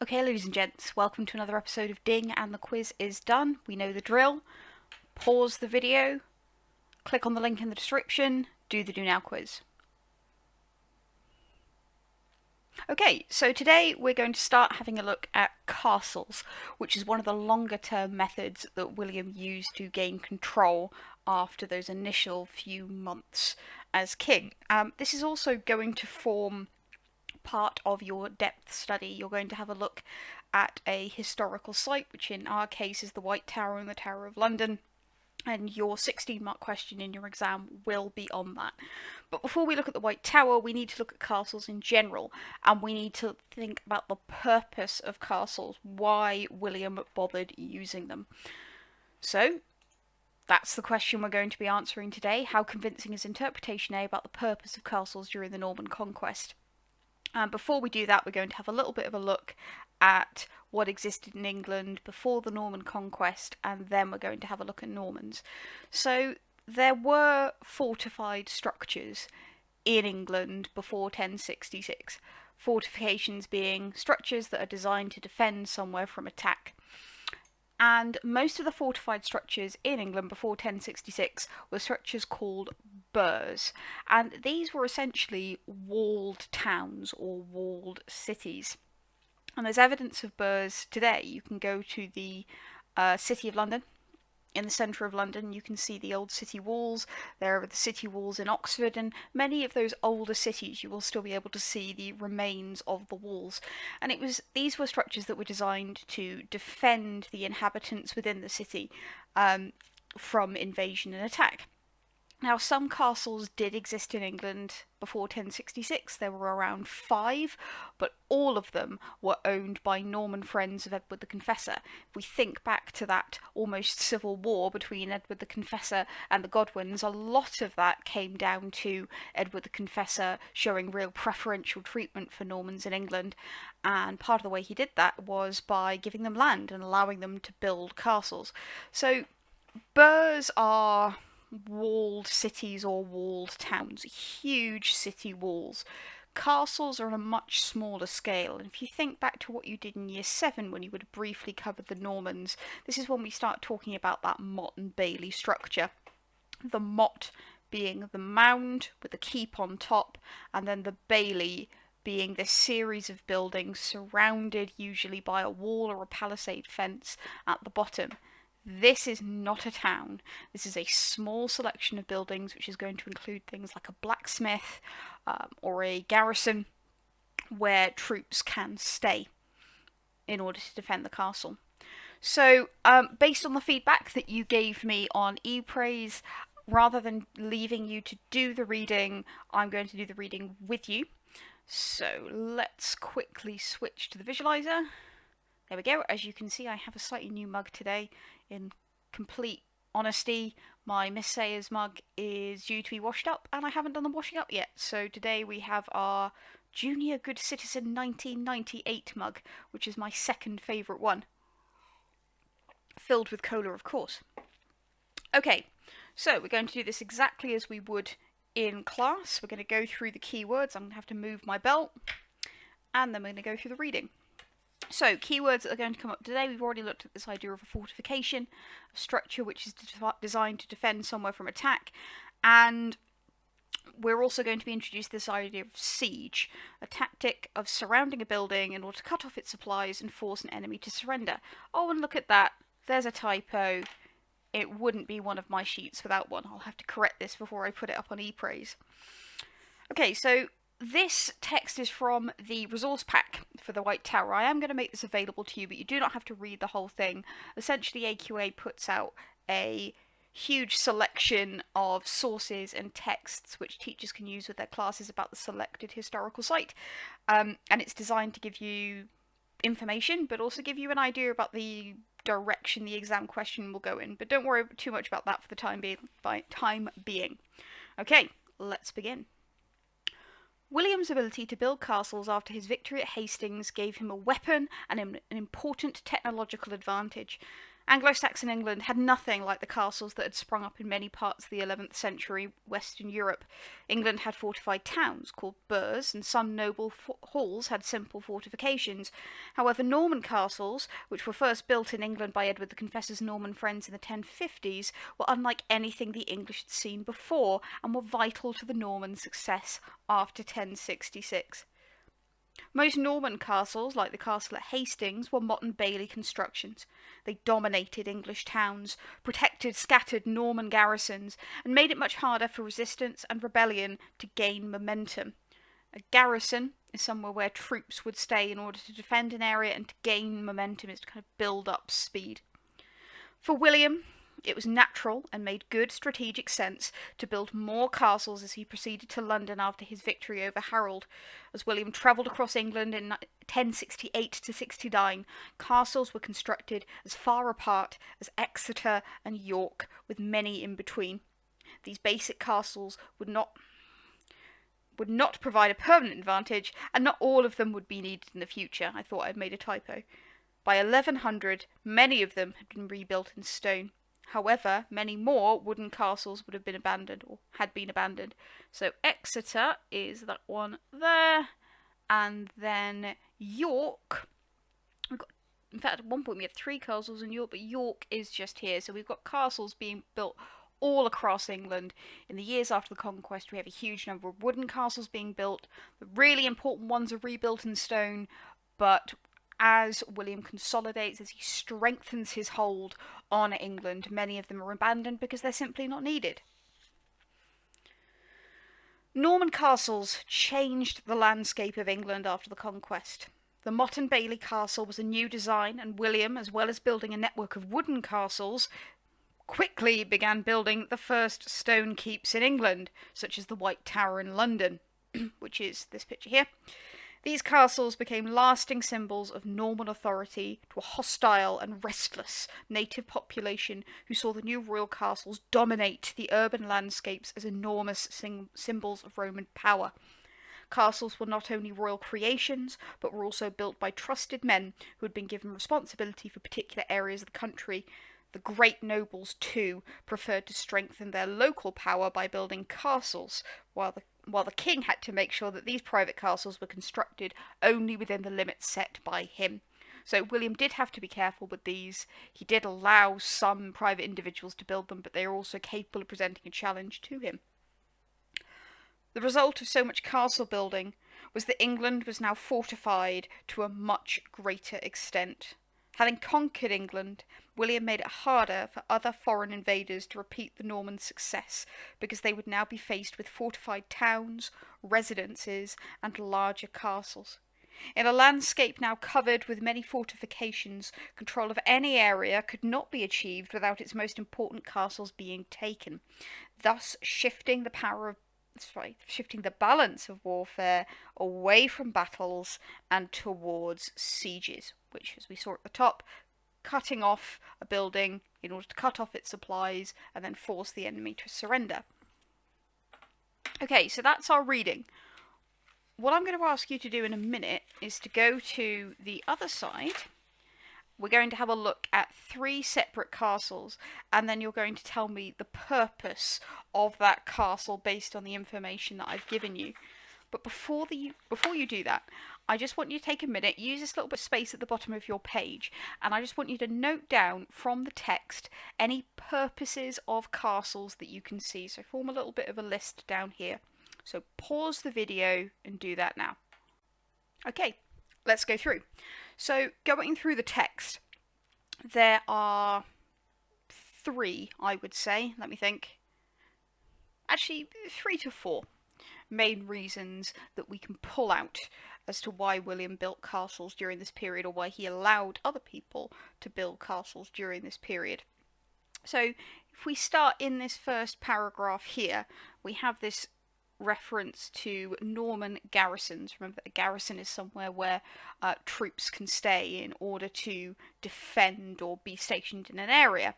Okay, ladies and gents, welcome to another episode of Ding, and the quiz is done. We know the drill. Pause the video, click on the link in the description, do the Do Now quiz. Okay, so today we're going to start having a look at castles, which is one of the longer term methods that William used to gain control after those initial few months as king. This is also going to form part of your depth study. You're going to have a look at a historical site, which in our case is the White Tower and the Tower of London, and your 16-mark question in your exam will be on that. But before we look at the White Tower, we need to look at castles in general, and we need to think about the purpose of castles, why William bothered using them. So that's the question we're going to be answering today. How convincing is interpretation A about the purpose of castles during the Norman conquest? Before we do that, we're going to have a little bit of a look at what existed in England before the Norman conquest, and then we're going to have a look at Normans. So there were fortified structures in England before 1066. Fortifications being structures that are designed to defend somewhere from attack. And most of the fortified structures in England before 1066 were structures called burhs, and these were essentially walled towns or walled cities. And there's evidence of burhs today. You can go to the City of London. In the centre of London, you can see the old city walls. There are the city walls in Oxford, and many of those older cities you will still be able to see the remains of the walls. And these were structures that were designed to defend the inhabitants within the city from invasion and attack. Now, some castles did exist in England before 1066. There were around 5, but all of them were owned by Norman friends of Edward the Confessor. If we think back to that almost civil war between Edward the Confessor and the Godwins, a lot of that came down to Edward the Confessor showing real preferential treatment for Normans in England. And part of the way he did that was by giving them land and allowing them to build castles. So, burhs are walled cities or walled towns, huge city walls. Castles are on a much smaller scale, and if you think back to what you did in year 7 when you would have briefly covered the Normans, this is when we start talking about that motte and bailey structure. The motte being the mound with the keep on top, and then the bailey being this series of buildings surrounded usually by a wall or a palisade fence at the bottom. This is not a town. This is a small selection of buildings which is going to include things like a blacksmith or a garrison where troops can stay in order to defend the castle. So, based on the feedback that you gave me on ePraise, rather than leaving you to do the reading, I'm going to do the reading with you. So, let's quickly switch to the visualizer. There we go. As you can see, I have a slightly new mug today. In complete honesty, my Miss Sayers mug is due to be washed up, and I haven't done the washing up yet. So today we have our Junior Good Citizen 1998 mug, which is my second favourite one. Filled with cola, of course. Okay, so we're going to do this exactly as we would in class. We're going to go through the keywords. I'm going to have to move my belt, and then we're going to go through the reading. So, keywords that are going to come up today, we've already looked at this idea of a fortification, a structure which is designed to defend somewhere from attack, and we're also going to be introduced to this idea of siege, a tactic of surrounding a building in order to cut off its supplies and force an enemy to surrender. Oh, and look at that, there's a typo. It wouldn't be one of my sheets without one. I'll have to correct this before I put it up on ePraise. Okay, so this text is from the resource pack for the White Tower. I am going to make this available to you, but you do not have to read the whole thing. Essentially, AQA puts out a huge selection of sources and texts which teachers can use with their classes about the selected historical site. And it's designed to give you information, but also give you an idea about the direction the exam question will go in. But don't worry too much about that for the time being. Okay, let's begin. William's ability to build castles after his victory at Hastings gave him a weapon and an important technological advantage. Anglo-Saxon England had nothing like the castles that had sprung up in many parts of the 11th century Western Europe. England had fortified towns called burhs, and some noble halls had simple fortifications. However, Norman castles, which were first built in England by Edward the Confessor's Norman friends in the 1050s, were unlike anything the English had seen before, and were vital to the Norman success after 1066. Most Norman castles, like the castle at Hastings, were motte and bailey constructions. They dominated English towns, protected scattered Norman garrisons, and made it much harder for resistance and rebellion to gain momentum. A garrison is somewhere where troops would stay in order to defend an area, and to gain momentum is to kind of build up speed. For William, it was natural and made good strategic sense to build more castles as he proceeded to London after his victory over Harold. As William travelled across England in 1068 to 69, castles were constructed as far apart as Exeter and York, with many in between. These basic castles would not provide a permanent advantage, and not all of them would be needed in the future. I thought I'd made a typo. By 1100, many of them had been rebuilt in stone. However, many more wooden castles would have been abandoned, or had been abandoned. So Exeter is that one there, and then York. In fact, at one point we had 3 castles in York, but York is just here. So we've got castles being built all across England. In the years after the conquest, we have a huge number of wooden castles being built. The really important ones are rebuilt in stone, but as William consolidates, as he strengthens his hold on England, many of them are abandoned because they're simply not needed. Norman castles changed the landscape of England after the conquest. The Motte and Bailey Castle was a new design, and William, as well as building a network of wooden castles, quickly began building the first stone keeps in England, such as the White Tower in London, which is this picture here. These castles became lasting symbols of Norman authority to a hostile and restless native population who saw the new royal castles dominate the urban landscapes as enormous symbols of Roman power. Castles were not only royal creations, but were also built by trusted men who had been given responsibility for particular areas of the country. The great nobles, too, preferred to strengthen their local power by building castles, while the king had to make sure that these private castles were constructed only within the limits set by him. So William did have to be careful with these. He did allow some private individuals to build them, but they are also capable of presenting a challenge to him. The result of so much castle building was that England was now fortified to a much greater extent. Having conquered England, William made it harder for other foreign invaders to repeat the Norman success, because they would now be faced with fortified towns, residences, and larger castles. In a landscape now covered with many fortifications, control of any area could not be achieved without its most important castles being taken, thus shifting the balance of warfare away from battles and towards sieges, which, as we saw at the top, cutting off a building in order to cut off its supplies and then force the enemy to surrender. Okay, so that's our reading. What I'm going to ask you to do in a minute is to go to the other side. We're going to have a look at 3 separate castles, and then you're going to tell me the purpose of that castle based on the information that I've given you. But before you do that, I just want you to take a minute, use this little bit of space at the bottom of your page, and I just want you to note down from the text any purposes of castles that you can see. So form a little bit of a list down here. So pause the video and do that now. Okay, let's go through. So going through the text, there are 3, I would say, let me think. Actually, 3 to 4 main reasons that we can pull out as to why William built castles during this period, or why he allowed other people to build castles during this period. So if we start in this first paragraph here, we have this reference to Norman garrisons. Remember that a garrison is somewhere where troops can stay in order to defend or be stationed in an area.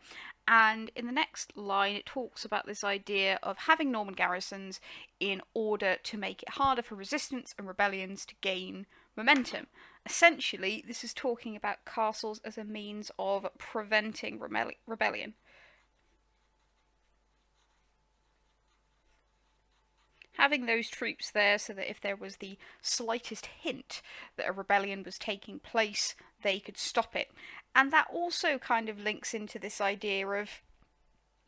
And in the next line it talks about this idea of having Norman garrisons in order to make it harder for resistance and rebellions to gain momentum. Essentially, this is talking about castles as a means of preventing rebellion. Having those troops there so that if there was the slightest hint that a rebellion was taking place, they could stop it. And that also kind of links into this idea of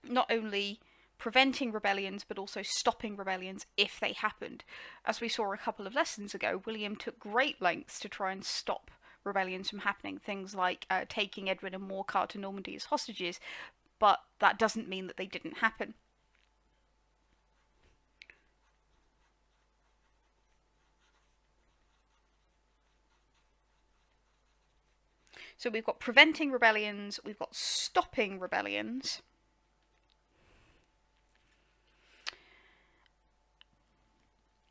not only preventing rebellions but also stopping rebellions if they happened. As we saw a couple of lessons ago, William took great lengths to try and stop rebellions from happening, things like taking Edwin and Morcar to Normandy as hostages, but that doesn't mean that they didn't happen. So we've got preventing rebellions, we've got stopping rebellions.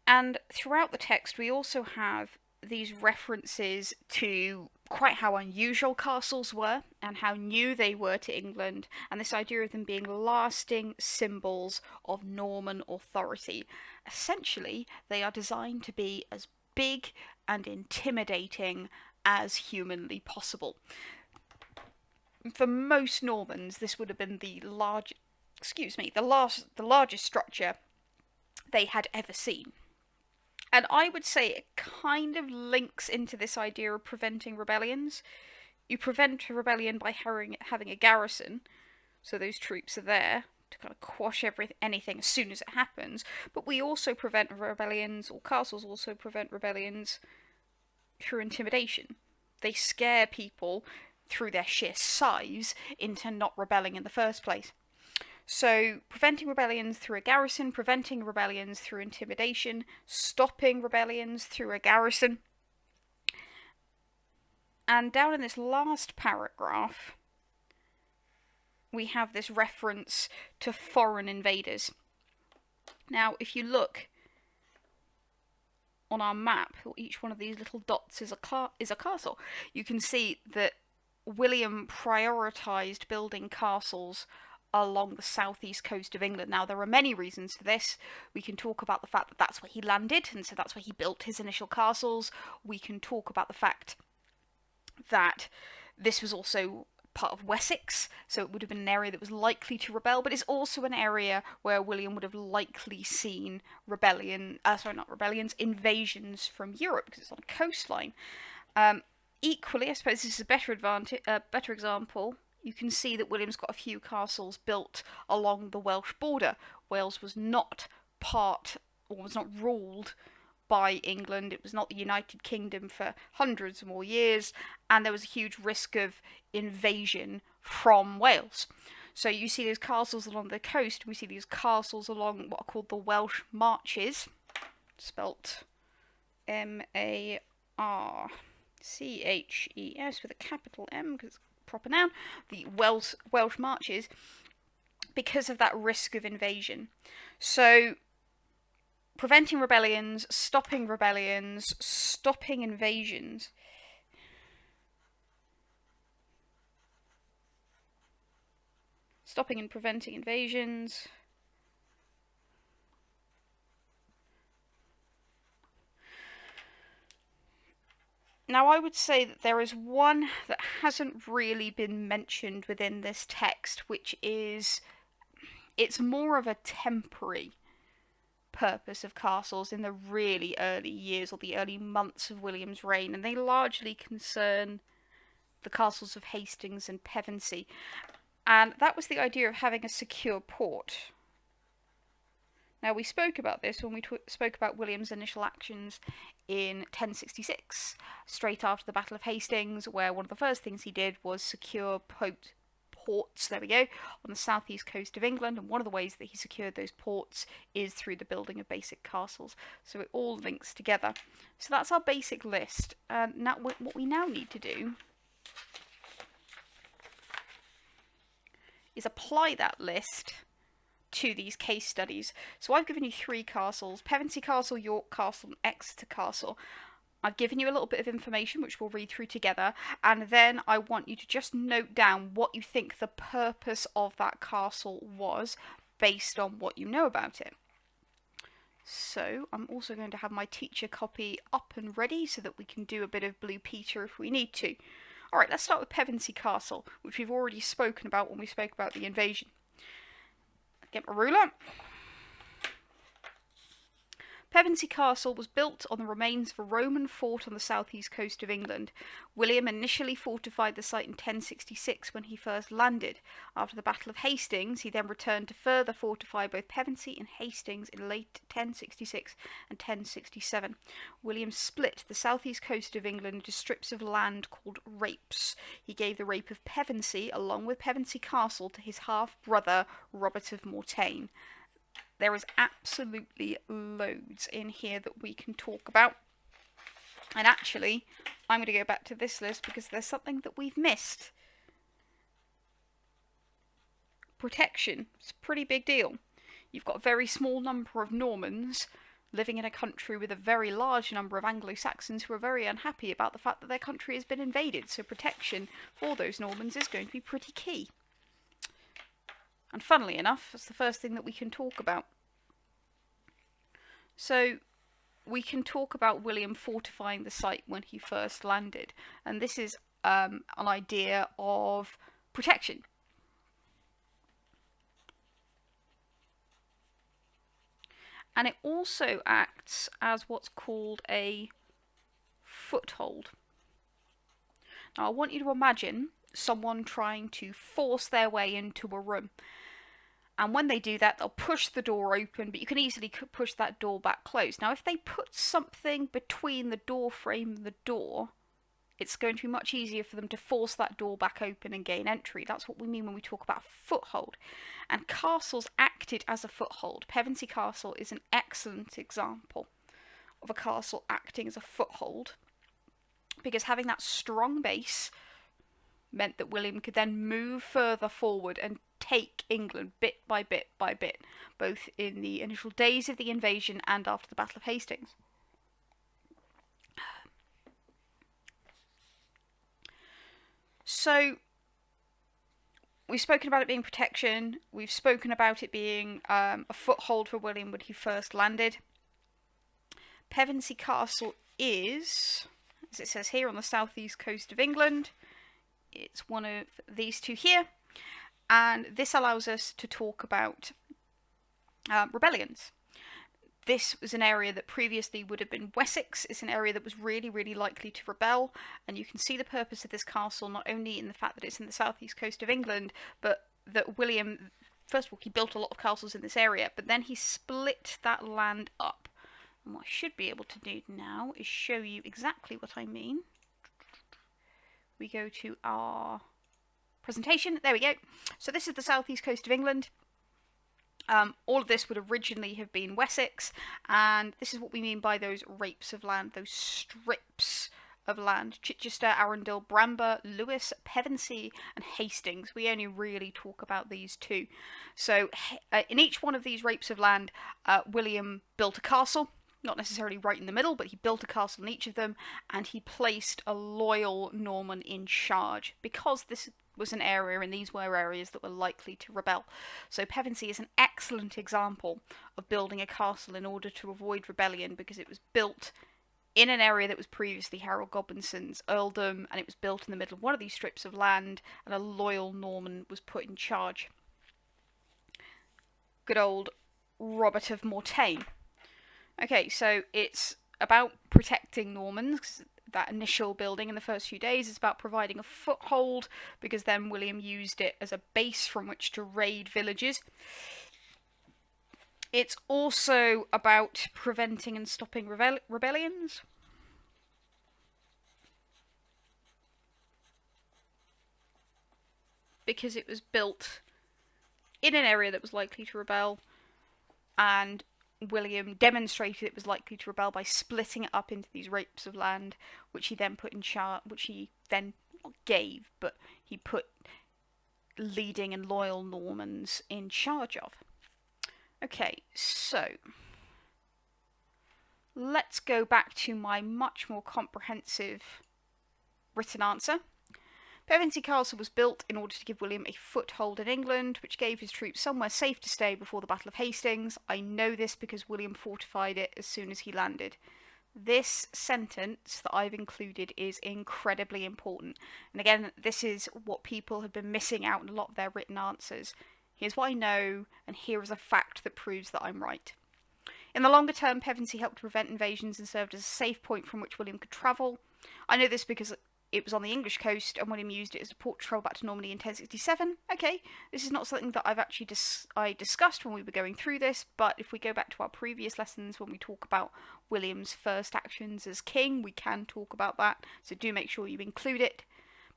And throughout the text, we also have these references to quite how unusual castles were and how new they were to England, and this idea of them being lasting symbols of Norman authority. Essentially, they are designed to be as big and intimidating as humanly possible. For most Normans, this would have been the largest structure they had ever seen. And I would say it kind of links into this idea of preventing rebellions. You prevent a rebellion by having a garrison, so those troops are there to kind of quash anything as soon as it happens. But we also prevent rebellions, or castles also prevent rebellions, through intimidation. They scare people through their sheer size into not rebelling in the first place. So, preventing rebellions through a garrison, preventing rebellions through intimidation, stopping rebellions through a garrison. And down in this last paragraph, we have this reference to foreign invaders. Now, if you look on our map, each one of these little dots is a castle. You can see that William prioritised building castles along the southeast coast of England. Now, there are many reasons for this. We can talk about the fact that that's where he landed, and so that's where he built his initial castles. We can talk about the fact that this was also part of Wessex, so it would have been an area that was likely to rebel, but it's also an area where William would have likely seen invasions from Europe, because it's on a coastline. Equally, I suppose this is a better example. You can see that William's got a few castles built along the Welsh border. Wales was not ruled by England. It was not the United Kingdom for hundreds of more years, and there was a huge risk of invasion from Wales. So you see these castles along the coast, we see these castles along what are called the Welsh Marches, spelt M-A-R-C-H-E-S with a capital M, because it's a proper noun, the Welsh Marches, because of that risk of invasion. So preventing rebellions, stopping invasions. Stopping and preventing invasions. Now, I would say that there is one that hasn't really been mentioned within this text, which is, it's more of a temporary purpose of castles in the really early years or the early months of William's reign, and they largely concern the castles of Hastings and Pevensey. And that was the idea of having a secure port. Now, we spoke about this when we spoke about William's initial actions in 1066, straight after the Battle of Hastings, where one of the first things he did was secure ports, on the southeast coast of England, and one of the ways that he secured those ports is through the building of basic castles. So it all links together. So that's our basic list. Now, what we now need to do is apply that list to these case studies. So I've given you 3 castles: Pevensey Castle, York Castle, and Exeter Castle. I've given you a little bit of information which we'll read through together, and then I want you to just note down what you think the purpose of that castle was based on what you know about it. So I'm also going to have my teacher copy up and ready so that we can do a bit of Blue Peter if we need to. Alright, let's start with Pevensey Castle, which we've already spoken about when we spoke about the invasion. Get my ruler. Pevensey Castle was built on the remains of a Roman fort on the southeast coast of England. William initially fortified the site in 1066 when he first landed. After the Battle of Hastings, he then returned to further fortify both Pevensey and Hastings in late 1066 and 1067. William split the southeast coast of England into strips of land called rapes. He gave the rape of Pevensey, along with Pevensey Castle, to his half-brother Robert of Mortain. There is absolutely loads in here that we can talk about. And actually, I'm going to go back to this list because there's something that we've missed. Protection. It's a pretty big deal. You've got a very small number of Normans living in a country with a very large number of Anglo-Saxons who are very unhappy about the fact that their country has been invaded. So protection for those Normans is going to be pretty key. And funnily enough, that's the first thing that we can talk about. So we can talk about William fortifying the site when he first landed. And this is an idea of protection. And it also acts as what's called a foothold. Now I want you to imagine someone trying to force their way into a room. And when they do that, they'll push the door open, but you can easily push that door back closed. Now, if they put something between the door frame and the door, it's going to be much easier for them to force that door back open and gain entry. That's what we mean when we talk about foothold. And castles acted as a foothold. Pevensey Castle is an excellent example of a castle acting as a foothold, because having that strong base meant that William could then move further forward and take England bit by bit by bit, both in the initial days of the invasion and after the Battle of Hastings. So we've spoken about it being protection, we've spoken about it being a foothold for William when he first landed. Pevensey Castle is, as it says here, on the southeast coast of England. It's one of these two here. And this allows us to talk about rebellions. This was an area that previously would have been Wessex. It's an area that was really, really likely to rebel. And you can see the purpose of this castle, not only in the fact that it's in the southeast coast of England, but that William, first of all, he built a lot of castles in this area, but then he split that land up. And what I should be able to do now is show you exactly what I mean. We go to our presentation. There we go. So this is the southeast coast of England. All of this would originally have been Wessex, and this is what we mean by those rapes of land, those strips of land. Chichester, Arundel, Bramber, Lewes, Pevensey and Hastings. We only really talk about these two. So in each one of these rapes of land, William built a castle. Not necessarily right in the middle, but he built a castle in each of them, and he placed a loyal Norman in charge, because this was an area, and these were areas that were likely to rebel. So Pevensey is an excellent example of building a castle in order to avoid rebellion, because it was built in an area that was previously Harold Godwinson's earldom, and it was built in the middle of one of these strips of land, and a loyal Norman was put in charge. Good old Robert of Mortain. Okay, so it's about protecting Normans. That initial building in the first few days is about providing a foothold, because then William used it as a base from which to raid villages. It's also about preventing and stopping rebellions. Because it was built in an area that was likely to rebel, and William demonstrated it was likely to rebel by splitting it up into these rapes of land, which he then put in charge, which he then not gave, but he put leading and loyal Normans in charge of. Okay, so let's go back to my much more comprehensive written answer. Pevensey Castle was built in order to give William a foothold in England, which gave his troops somewhere safe to stay before the Battle of Hastings. I know this because William fortified it as soon as he landed. This sentence that I've included is incredibly important. And again, this is what people have been missing out in a lot of their written answers. Here's what I know, and here is a fact that proves that I'm right. In the longer term, Pevensey helped to prevent invasions and served as a safe point from which William could travel. I know this because it was on the English coast, and William used it as a port to travel back to Normandy in 1067. Okay, this is not something that I've actually discussed when we were going through this, but if we go back to our previous lessons when we talk about William's first actions as king, we can talk about that, so do make sure you include it.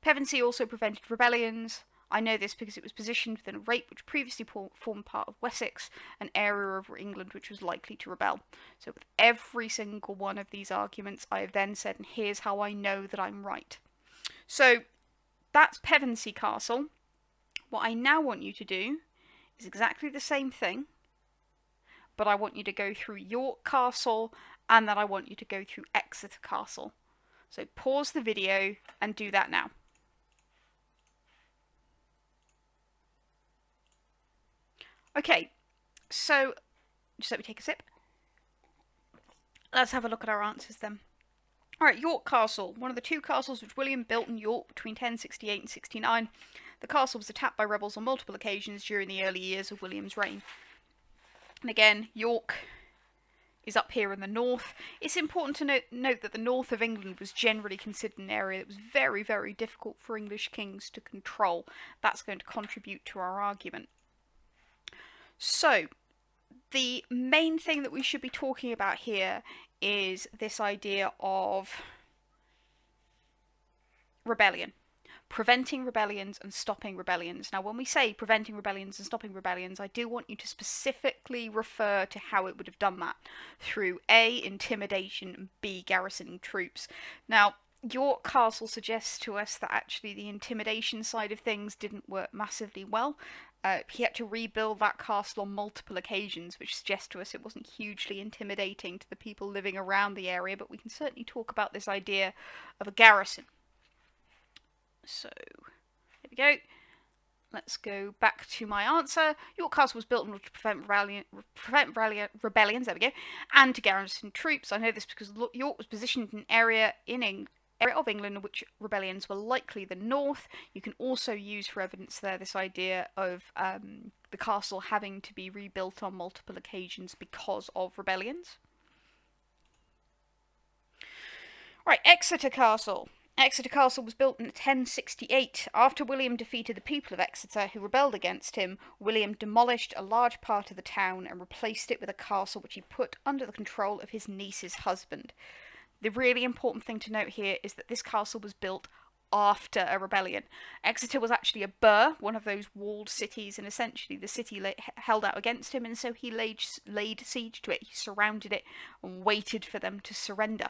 Pevensey also prevented rebellions. I know this because it was positioned within a rape which previously formed part of Wessex, an area of England which was likely to rebel. So with every single one of these arguments, I have then said, and here's how I know that I'm right. So that's Pevensey Castle. What I now want you to do is exactly the same thing, but I want you to go through York Castle, and then I want you to go through Exeter Castle. So pause the video and do that now. Okay, so just let me take a sip. Let's have a look at our answers then. Alright, York Castle, one of the two castles which William built in York between 1068 and 69. The castle was attacked by rebels on multiple occasions during the early years of William's reign. And again, York is up here in the north. It's important to note that the north of England was generally considered an area that was very, very difficult for English kings to control. That's going to contribute to our argument. So, the main thing that we should be talking about here is this idea of rebellion. Preventing rebellions and stopping rebellions. Now, when we say preventing rebellions and stopping rebellions, I do want you to specifically refer to how it would have done that. Through A, intimidation, and B, garrisoning troops. Now, York Castle suggests to us that actually the intimidation side of things didn't work massively well. He had to rebuild that castle on multiple occasions, which suggests to us it wasn't hugely intimidating to the people living around the area, but we can certainly talk about this idea of a garrison. So, there we go. Let's go back to my answer. York Castle was built in order to prevent rebellions, there we go, and to garrison troops. I know this because York was positioned in an area of England in which rebellions were likely the north. You can also use for evidence there this idea of the castle having to be rebuilt on multiple occasions because of rebellions. Right, Exeter Castle. Exeter Castle was built in 1068. After William defeated the people of Exeter who rebelled against him, William demolished a large part of the town and replaced it with a castle which he put under the control of his niece's husband. The really important thing to note here is that this castle was built after a rebellion. Exeter was actually a burh, one of those walled cities, and essentially the city held out against him, and so he laid siege to it. He surrounded it and waited for them to surrender.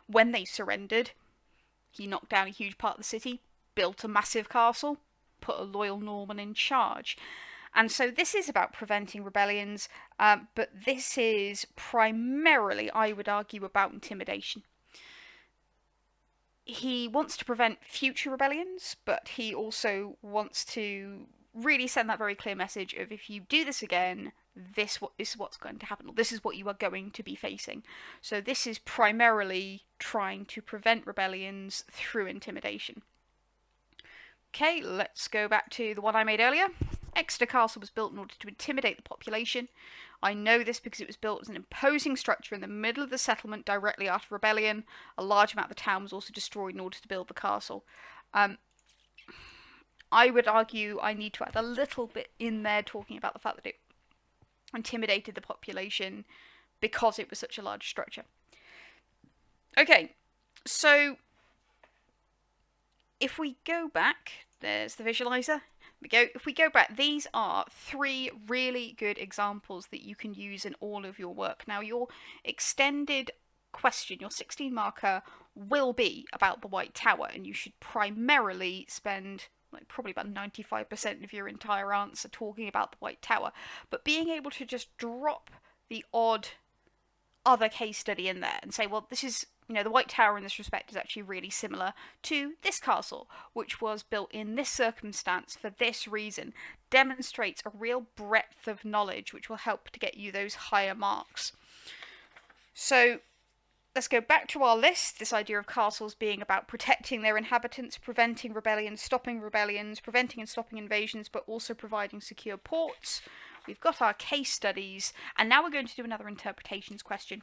When they surrendered, he knocked down a huge part of the city, built a massive castle, put a loyal Norman in charge. And so this is about preventing rebellions, but this is primarily, I would argue, about intimidation. He wants to prevent future rebellions, but he also wants to really send that very clear message of if you do this again, this is what's going to happen, or this is what you are going to be facing. So this is primarily trying to prevent rebellions through intimidation. Okay, let's go back to the one I made earlier. Exeter Castle was built in order to intimidate the population. I know this because it was built as an imposing structure in the middle of the settlement directly after rebellion. A large amount of the town was also destroyed in order to build the castle. I would argue I need to add a little bit in there talking about the fact that it intimidated the population because it was such a large structure. Okay, so if we go back, there's the visualizer. If we go back, these are 3 really good examples that you can use in all of your work. Now, your extended question, your 16 marker, will be about the White Tower, and you should primarily spend probably about 95% of your entire answer talking about the White Tower. But being able to just drop the odd other case study in there and say, well, this is, the White Tower in this respect is actually really similar to this castle, which was built in this circumstance for this reason, demonstrates a real breadth of knowledge which will help to get you those higher marks. So let's go back to our list. This idea of castles being about protecting their inhabitants, preventing rebellions, preventing and stopping invasions, but also providing secure ports. We've got our case studies, and now we're going to do another interpretations question.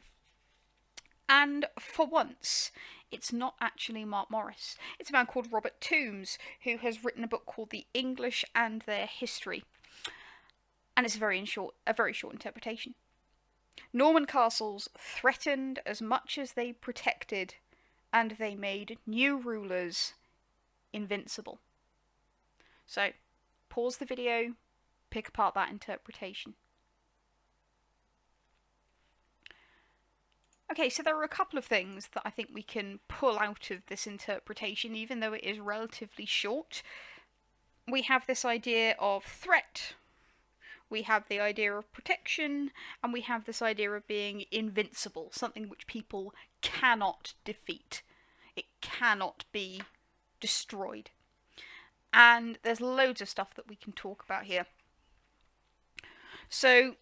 And for once, it's not actually Mark Morris. It's a man called Robert Toombs, who has written a book called The English and Their History. And it's a very short interpretation. Norman castles threatened as much as they protected, and they made new rulers invincible. So, pause the video, pick apart that interpretation. Okay, so there are a couple of things that I think we can pull out of this interpretation, even though it is relatively short. We have this idea of threat, we have the idea of protection, and we have this idea of being invincible, something which people cannot defeat. It cannot be destroyed. And there's loads of stuff that we can talk about here. So,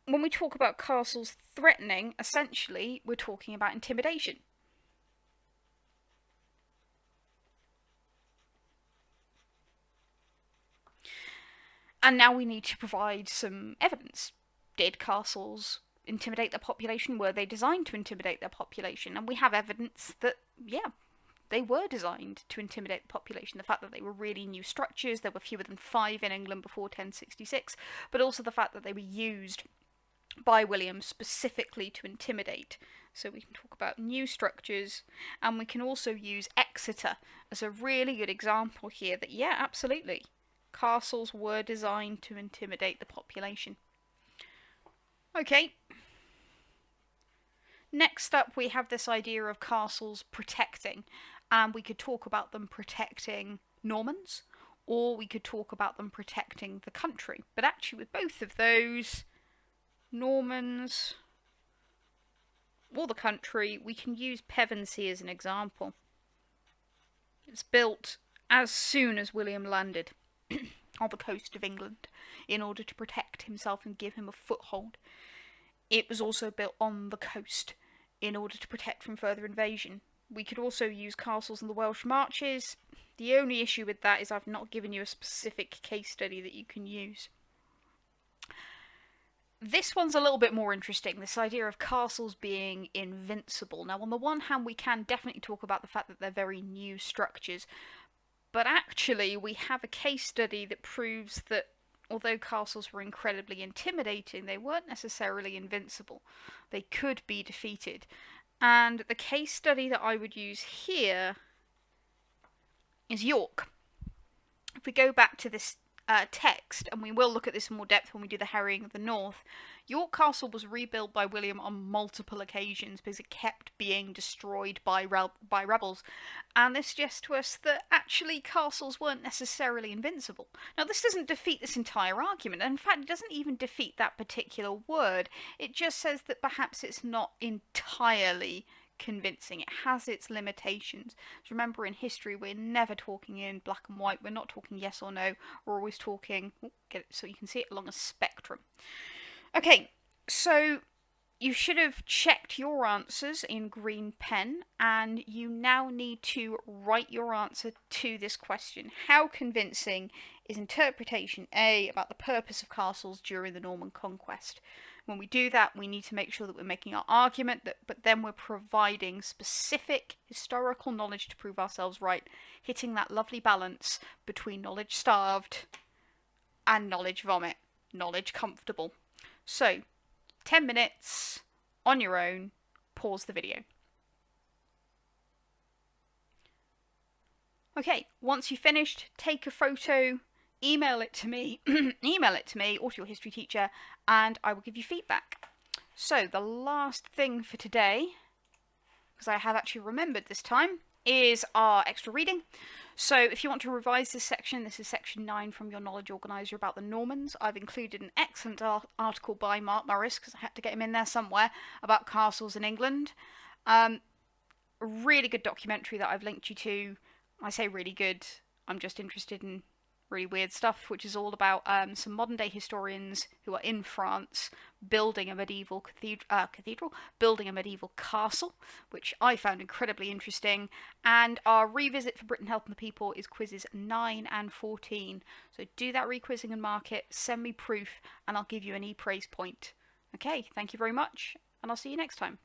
when we talk about castles threatening, essentially, we're talking about intimidation. And now we need to provide some evidence. Did castles intimidate their population? Were they designed to intimidate their population? And we have evidence that, yeah, they were designed to intimidate the population. The fact that they were really new structures, there were fewer than 5 in England before 1066, but also the fact that they were used by William specifically to intimidate. So we can talk about new structures, and we can also use Exeter as a really good example here that, yeah, absolutely, castles were designed to intimidate the population. Okay. Next up, we have this idea of castles protecting, and we could talk about them protecting Normans, or we could talk about them protecting the country. But actually, with both of those, Normans or the country, we can use Pevensey as an example. It's built as soon as William landed on the coast of England in order to protect himself and give him a foothold. It was also built on the coast in order to protect from further invasion. We could also use castles in the Welsh Marches. The only issue with that is I've not given you a specific case study that you can use. This one's a little bit more interesting, this idea of castles being invincible. Now, on the one hand, we can definitely talk about the fact that they're very new structures, but actually we have a case study that proves that although castles were incredibly intimidating, they weren't necessarily invincible. They could be defeated. And the case study that I would use here is York. If we go back to this text, and we will look at this in more depth when we do the Harrying of the North, York Castle was rebuilt by William on multiple occasions because it kept being destroyed by rebels, and this suggests to us that actually castles weren't necessarily invincible. Now, this doesn't defeat this entire argument, and in fact it doesn't even defeat that particular word. It just says that perhaps it's not entirely convincing. It has its limitations. So remember, in history we're never talking in black and white, we're not talking yes or no, we're always talking, get it so you can see it along a spectrum. Okay, so you should have checked your answers in green pen, and you now need to write your answer to this question. How convincing is interpretation A about the purpose of castles during the Norman conquest? When we do that, we need to make sure that we're making our argument, but then we're providing specific historical knowledge to prove ourselves right, hitting that lovely balance between knowledge starved and knowledge vomit, knowledge comfortable. So, 10 minutes on your own, pause the video. Okay, once you've finished, take a photo, email it to me, or to your history teacher, and I will give you feedback. So the last thing for today, because I have actually remembered this time, is our extra reading. So if you want to revise this section, this is section 9 from your knowledge organiser about the Normans. I've included an excellent article by Mark Morris, because I had to get him in there somewhere, about castles in England. A really good documentary that I've linked you to. I say really good, I'm just interested in really weird stuff, which is all about some modern day historians who are in France building a medieval cathedral, building a medieval castle, which I found incredibly interesting. And our revisit for Britain, Health and the People is quizzes 9 and 14. So do that requizzing and mark it, send me proof, and I'll give you an e-praise point. Okay, thank you very much, and I'll see you next time.